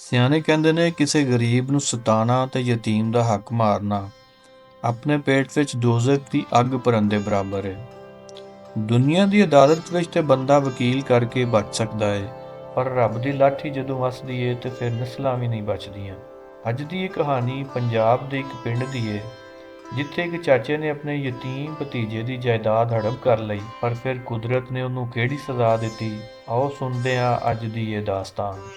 ਸਿਆਣੇ ਕਹਿੰਦੇ ਨੇ ਕਿਸੇ ਗਰੀਬ ਨੂੰ ਸਤਾਣਾ ਤੇ ਯਤੀਮ ਦਾ ਹੱਕ ਮਾਰਨਾ ਆਪਣੇ ਪੇਟ ਵਿੱਚ ਦੋਜ਼ਖ ਦੀ ਅੱਗ ਭਰਨ ਦੇ ਬਰਾਬਰ ਹੈ। ਦੁਨੀਆ ਦੀ ਅਦਾਲਤ ਵਿੱਚ ਤੇ ਬੰਦਾ ਵਕੀਲ ਕਰਕੇ ਬਚ ਸਕਦਾ ਹੈ, ਪਰ ਰੱਬ ਦੀ ਲਾਠੀ ਜਦੋਂ ਵੱਸਦੀ ਏ ਤੇ ਫਿਰ ਨਸਲਾਂ ਵੀ ਨਹੀਂ ਬਚਦੀਆਂ। ਅੱਜ ਦੀ ਇਹ ਕਹਾਣੀ ਪੰਜਾਬ ਦੇ ਇੱਕ ਪਿੰਡ ਦੀ ਏ, ਜਿੱਥੇ ਇੱਕ ਚਾਚੇ ਨੇ ਆਪਣੇ ਯਤੀਮ ਭਤੀਜੇ ਦੀ ਜਾਇਦਾਦ ਹੜਪ ਕਰ ਲਈ, ਪਰ ਫਿਰ ਕੁਦਰਤ ਨੇ ਉਹਨੂੰ ਕਿਹੜੀ ਸਜ਼ਾ ਦਿੱਤੀ। ਆਓ ਸੁਣਦੇ ਹਾਂ ਅੱਜ ਦੀ ਇਹ ਦਾਸਤਾਨ।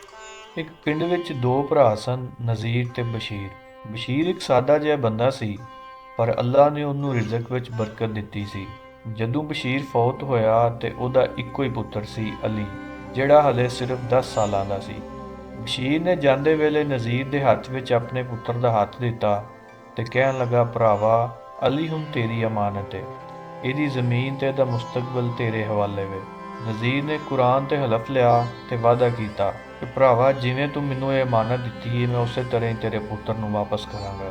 ਇੱਕ ਪਿੰਡ ਵਿੱਚ ਦੋ ਭਰਾ ਸਨ, ਨਜ਼ੀਰ ਤੇ ਬਸ਼ੀਰ। ਬਸ਼ੀਰ ਇੱਕ ਸਾਦਾ ਜਿਹਾ ਬੰਦਾ ਸੀ, ਪਰ ਅੱਲਾ ਨੇ ਉਹਨੂੰ ਰਿਜ਼ਕ ਵਿੱਚ ਬਰਕਤ ਦਿੱਤੀ ਸੀ। ਜਦੋਂ ਬਸ਼ੀਰ ਫੌਤ ਹੋਇਆ ਤੇ ਉਹਦਾ ਇੱਕੋ ਹੀ ਪੁੱਤਰ ਸੀ, ਅਲੀ, ਜਿਹੜਾ ਹਲੇ ਸਿਰਫ 10 ਸਾਲਾਂ ਦਾ ਸੀ। ਬਸ਼ੀਰ ਨੇ ਜਾਂਦੇ ਵੇਲੇ ਨਜ਼ੀਰ ਦੇ ਹੱਥ ਵਿੱਚ ਆਪਣੇ ਪੁੱਤਰ ਦਾ ਹੱਥ ਦਿੱਤਾ ਤੇ ਕਹਿਣ ਲੱਗਾ, ਭਰਾਵਾ, ਅਲੀ ਹੁਣ ਤੇਰੀ ਅਮਾਨਤ ਹੈ। ਇਹਦੀ ਜ਼ਮੀਨ ਤੇ ਇਹਦਾ ਮੁਸਤਕਬਲ ਤੇਰੇ ਹਵਾਲੇ ਵੇ। ਨਜ਼ੀਰ ਨੇ ਕੁਰਾਨ ਤੇ ਹਲਫ ਲਿਆ ਤੇ ਵਾਅਦਾ ਕੀਤਾ ਕਿ ਭਰਾਵਾ, ਜਿਵੇਂ ਤੂੰ ਮੈਨੂੰ ਇਹ ਅਮਾਨਤ ਦਿੱਤੀ ਹੈ, ਮੈਂ ਉਸੇ ਤਰ੍ਹਾਂ ਹੀ ਤੇਰੇ ਪੁੱਤਰ ਨੂੰ ਵਾਪਸ ਕਰਾਂਗਾ।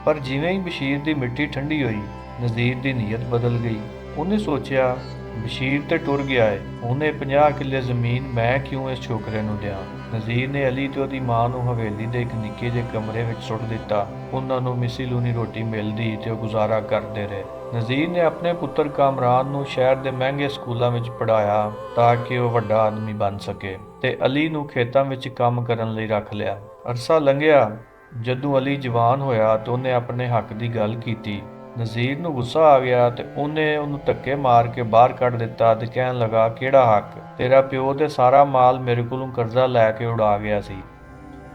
ਪਰ ਜਿਵੇਂ ਹੀ ਬਸ਼ੀਰ ਦੀ ਮਿੱਟੀ ਠੰਡੀ ਹੋਈ, ਨਜ਼ੀਰ ਦੀ ਨੀਅਤ ਬਦਲ ਗਈ। ਉਹਨੇ ਸੋਚਿਆ, ਬਸ਼ੀਰ ਤੇ ਟੁਰ ਗਿਆ ਹੈ, ਹੁਣ ਇਹ 50 ਕਿੱਲੇ ਜ਼ਮੀਨ ਮੈਂ ਕਿਉਂ ਇਸ ਛੋਕਰੇ ਨੂੰ ਦਿਆਂ। ਨਜ਼ੀਰ ਨੇ ਅਲੀ ਤੇ ਉਹਦੀ ਮਾਂ ਨੂੰ ਹਵੇਲੀ ਦੇ ਇੱਕ ਨਿੱਕੇ ਜਿਹੇ ਕਮਰੇ ਵਿੱਚ ਸੁੱਟ ਦਿੱਤਾ। ਉਹਨਾਂ ਨੂੰ ਮਿਸੀ ਲੂਣੀ ਰੋਟੀ ਮਿਲਦੀ ਤੇ ਉਹ ਗੁਜ਼ਾਰਾ ਕਰਦੇ ਰਹੇ। ਨਜ਼ੀਰ ਨੇ ਆਪਣੇ ਪੁੱਤਰ ਕਾਮਰਾਨ ਨੂੰ ਸ਼ਹਿਰ ਦੇ ਮਹਿੰਗੇ ਸਕੂਲਾਂ ਵਿੱਚ ਪੜ੍ਹਾਇਆ ਤਾਂ ਕਿ ਉਹ ਵੱਡਾ ਆਦਮੀ ਬਣ ਸਕੇ, ਤੇ ਅਲੀ ਨੂੰ ਖੇਤਾਂ ਵਿੱਚ ਕੰਮ ਕਰਨ ਲਈ ਰੱਖ ਲਿਆ। ਅਰਸਾ ਲੰਘਿਆ। ਜਦੋਂ ਅਲੀ ਜਵਾਨ ਹੋਇਆ ਤਾਂ ਉਹਨੇ ਆਪਣੇ ਹੱਕ ਦੀ ਗੱਲ ਕੀਤੀ। ਨਜ਼ੀਰ ਨੂੰ ਗੁੱਸਾ ਆ ਗਿਆ ਤੇ ਉਹਨੇ ਉਹਨੂੰ ਧੱਕੇ ਮਾਰ ਕੇ ਬਾਹਰ ਕੱਢ ਦਿੱਤਾ ਤੇ ਕਹਿਣ ਲੱਗਾ, ਕਿਹੜਾ ਹੱਕ? ਤੇਰਾ ਪਿਓ ਤੇ ਸਾਰਾ ਮਾਲ ਮੇਰੇ ਕੋਲੋਂ ਕਰਜ਼ਾ ਲੈ ਕੇ ਉਡਾ ਗਿਆ ਸੀ।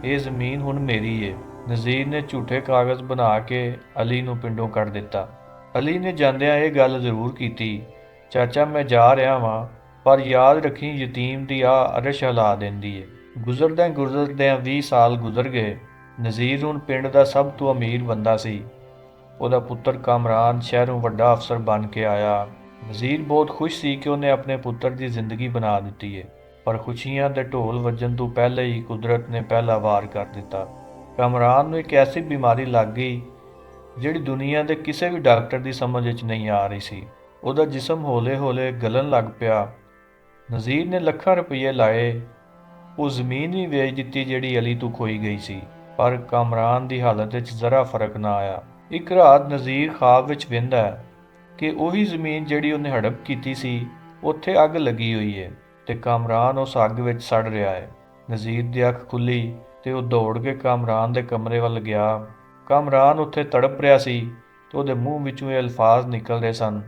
ਇਹ ਜ਼ਮੀਨ ਹੁਣ ਮੇਰੀ ਏ। ਨਜ਼ੀਰ ਨੇ ਝੂਠੇ ਕਾਗਜ਼ ਬਣਾ ਕੇ ਅਲੀ ਨੂੰ ਪਿੰਡੋਂ ਕੱਢ ਦਿੱਤਾ। ਅਲੀ ਨੇ ਜਾਂਦਿਆਂ ਇਹ ਗੱਲ ਜ਼ਰੂਰ ਕੀਤੀ, ਚਾਚਾ, ਮੈਂ ਜਾ ਰਿਹਾ ਵਾਂ, ਪਰ ਯਾਦ ਰੱਖੀ, ਯਤੀਮ ਦੀ ਅਰਸ਼ ਹਿਲਾ ਦਿੰਦੀ ਏ। ਗੁਜ਼ਰਦਿਆਂ 20 ਸਾਲ ਗੁਜ਼ਰ ਗਏ। ਨਜ਼ੀਰ ਹੁਣ ਪਿੰਡ ਦਾ ਸਭ ਤੋਂ ਅਮੀਰ ਬੰਦਾ ਸੀ। ਉਹਦਾ ਪੁੱਤਰ ਕਾਮਰਾਨ ਸ਼ਹਿਰੋਂ ਵੱਡਾ ਅਫਸਰ ਬਣ ਕੇ ਆਇਆ। ਨਜ਼ੀਰ ਬਹੁਤ ਖੁਸ਼ ਸੀ ਕਿ ਉਹਨੇ ਆਪਣੇ ਪੁੱਤਰ ਦੀ ਜ਼ਿੰਦਗੀ ਬਣਾ ਦਿੱਤੀ ਏ, ਪਰ ਖੁਸ਼ੀਆਂ ਦੇ ਢੋਲ ਵੱਜਣ ਤੋਂ ਪਹਿਲੇ ਹੀ ਕੁਦਰਤ ਨੇ ਪਹਿਲਾ ਵਾਰ ਕਰ ਦਿੱਤਾ। ਕਾਮਰਾਨ ਨੂੰ ਇੱਕ ਐਸੀ ਬਿਮਾਰੀ ਲੱਗ ਗਈ ਜਿਹੜੀ ਦੁਨੀਆ ਦੇ ਕਿਸੇ ਵੀ ਡਾਕਟਰ ਦੀ ਸਮਝ ਵਿੱਚ ਨਹੀਂ ਆ ਰਹੀ ਸੀ। ਉਹਦਾ ਜਿਸਮ ਹੌਲੇ-ਹੌਲੇ ਗਲਣ ਲੱਗ ਪਿਆ। ਨਜ਼ੀਰ ਨੇ ਲੱਖਾਂ ਰੁਪਏ ਲਾਏ, ਉਹ ਜ਼ਮੀਨ ਵੀ ਵੇਚ ਦਿੱਤੀ ਜਿਹੜੀ ਅਲੀ ਤੋਂ ਖੋਈ ਗਈ ਸੀ, ਪਰ ਕਾਮਰਾਨ ਦੀ ਹਾਲਤ ਵਿੱਚ ਜ਼ਰਾ ਫਰਕ ਨਾ ਆਇਆ। ਇੱਕ ਰਾਤ ਨਜ਼ੀਰ ਖ਼ਾਬ ਵਿੱਚ ਵੇਂਦਾ ਹੈ ਕਿ ਉਹੀ ਜ਼ਮੀਨ ਜਿਹੜੀ ਉਹਨੇ ਹੜਪ ਕੀਤੀ ਸੀ, ਉੱਥੇ ਅੱਗ ਲੱਗੀ ਹੋਈ ਹੈ ਤੇ ਕਾਮਰਾਨ ਉਸ ਅੱਗ ਵਿੱਚ ਸੜ ਰਿਹਾ ਹੈ। ਨਜ਼ੀਰ ਦੀ ਅੱਖ ਖੁੱਲੀ ਤੇ ਉਹ ਦੌੜ ਕੇ ਕਾਮਰਾਨ ਦੇ ਕਮਰੇ ਵੱਲ ਗਿਆ। ਕਾਮਰਾਨ ਉੱਥੇ ਤੜਪ ਰਿਹਾ ਸੀ ਤੇ ਉਹਦੇ ਮੂੰਹ ਵਿੱਚੋਂ ਇਹ ਅਲਫਾਜ਼ ਨਿਕਲ ਰਹੇ ਸਨ,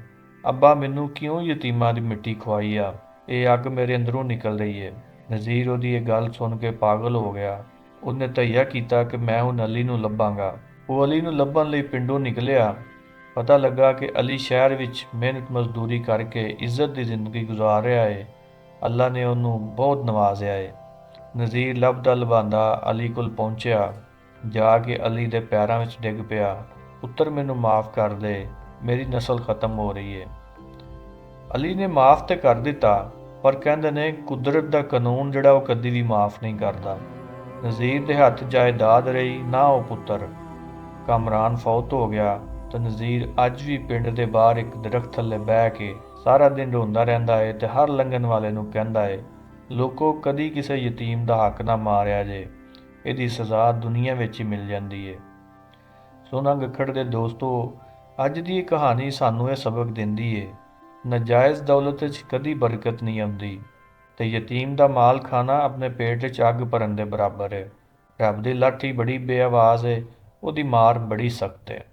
ਅੱਬਾ, ਮੈਨੂੰ ਕਿਉਂ ਯਤੀਮਾਂ ਦੀ ਮਿੱਟੀ ਖਵਾਈ ਆ? ਇਹ ਅੱਗ ਮੇਰੇ ਅੰਦਰੋਂ ਨਿਕਲ ਰਹੀ ਹੈ। ਨਜ਼ੀਰ ਉਹਦੀ ਇਹ ਗੱਲ ਸੁਣ ਕੇ ਪਾਗਲ ਹੋ ਗਿਆ। ਉਹਨੇ ਤਹਈਆ ਕੀਤਾ ਕਿ ਮੈਂ ਹੁਣ ਅਲੀ ਨੂੰ ਲੱਭਾਂਗਾ। ਉਹ ਅਲੀ ਨੂੰ ਲੱਭਣ ਲਈ ਪਿੰਡੋਂ ਨਿਕਲਿਆ। ਪਤਾ ਲੱਗਾ ਕਿ ਅਲੀ ਸ਼ਹਿਰ ਵਿੱਚ ਮਿਹਨਤ ਮਜ਼ਦੂਰੀ ਕਰਕੇ ਇੱਜ਼ਤ ਦੀ ਜ਼ਿੰਦਗੀ ਗੁਜ਼ਾਰ ਰਿਹਾ ਹੈ। ਅੱਲਾ ਨੇ ਉਹਨੂੰ ਬਹੁਤ ਨਵਾਜ਼ਿਆ ਹੈ। ਨਜ਼ੀਰ ਲੱਭਦਾ ਲਭਾਂਦਾ ਅਲੀ ਕੋਲ ਪਹੁੰਚਿਆ। ਜਾ ਕੇ ਅਲੀ ਦੇ ਪੈਰਾਂ ਵਿੱਚ ਡਿੱਗ ਪਿਆ, ਪੁੱਤਰ, ਮੈਨੂੰ ਮਾफ़ ਕਰ ਦੇ, ਮੇਰੀ ਨਸਲ ਖਤਮ ਹੋ ਰਹੀ ਹੈ। ਅਲੀ ਨੇ ਮਾਫ਼ ਤੇ ਕਰ ਦਿੱਤਾ, ਪਰ ਕਹਿੰਦੇ ਨੇ ਕੁਦਰਤ ਦਾ ਕਾਨੂੰਨ ਜਿਹੜਾ ਉਹ ਕਦੀ ਵੀ ਮਾਫ਼ ਨਹੀਂ ਕਰਦਾ। ਨਜ਼ੀਰ ਦੇ ਹੱਥ ਜਾਇਦਾਦ ਰਹੀ, ਨਾ ਉਹ ਪੁੱਤਰ। ਕਾਮਰਾਨ ਫੌਤ ਹੋ ਗਿਆ ਤਾਂ ਨਜ਼ੀਰ ਅੱਜ ਵੀ ਪਿੰਡ ਦੇ ਬਾਹਰ ਇੱਕ ਦਰਖਤ ਥੱਲੇ ਬਹਿ ਕੇ ਸਾਰਾ ਦਿਨ ਰੋਂਦਾ ਰਹਿੰਦਾ ਹੈ ਤੇ ਹਰ ਲੰਘਣ ਵਾਲੇ ਨੂੰ ਕਹਿੰਦਾ ਹੈ, ਲੋਕੋ, ਕਦੀ ਕਿਸੇ ਯਤੀਮ ਦਾ ਹੱਕ ਨਾ ਮਾਰਿਆ ਜੇ, ਇਹਦੀ ਸਜ਼ਾ ਦੁਨੀਆ ਵਿੱਚ ਹੀ ਮਿਲ ਜਾਂਦੀ ਹੈ। ਸੋਨਾ ਗੱਖੜ ਦੇ ਦੋਸਤੋ, ਅੱਜ ਦੀ ਇਹ ਕਹਾਣੀ ਸਾਨੂੰ ਇਹ ਸਬਕ ਦਿੰਦੀ ਹੈ, ਨਾਜਾਇਜ਼ ਦੌਲਤ ਵਿੱਚ ਕਦੀ ਬਰਕਤ ਨਹੀਂ ਆਉਂਦੀ ਤੇ ਯਤੀਮ ਦਾ ਮਾਲ ਖਾਣਾ ਆਪਣੇ ਪੇਟ ਵਿੱਚ ਅੱਗ ਭਰਨ ਦੇ ਬਰਾਬਰ ਹੈ। ਰੱਬ ਦੀ ਲਾਠੀ ਬੜੀ ਬੇਆਵਾਜ਼ ਹੈ, ਉਹਦੀ ਮਾਰ ਬੜੀ ਸਖਤ ਹੈ।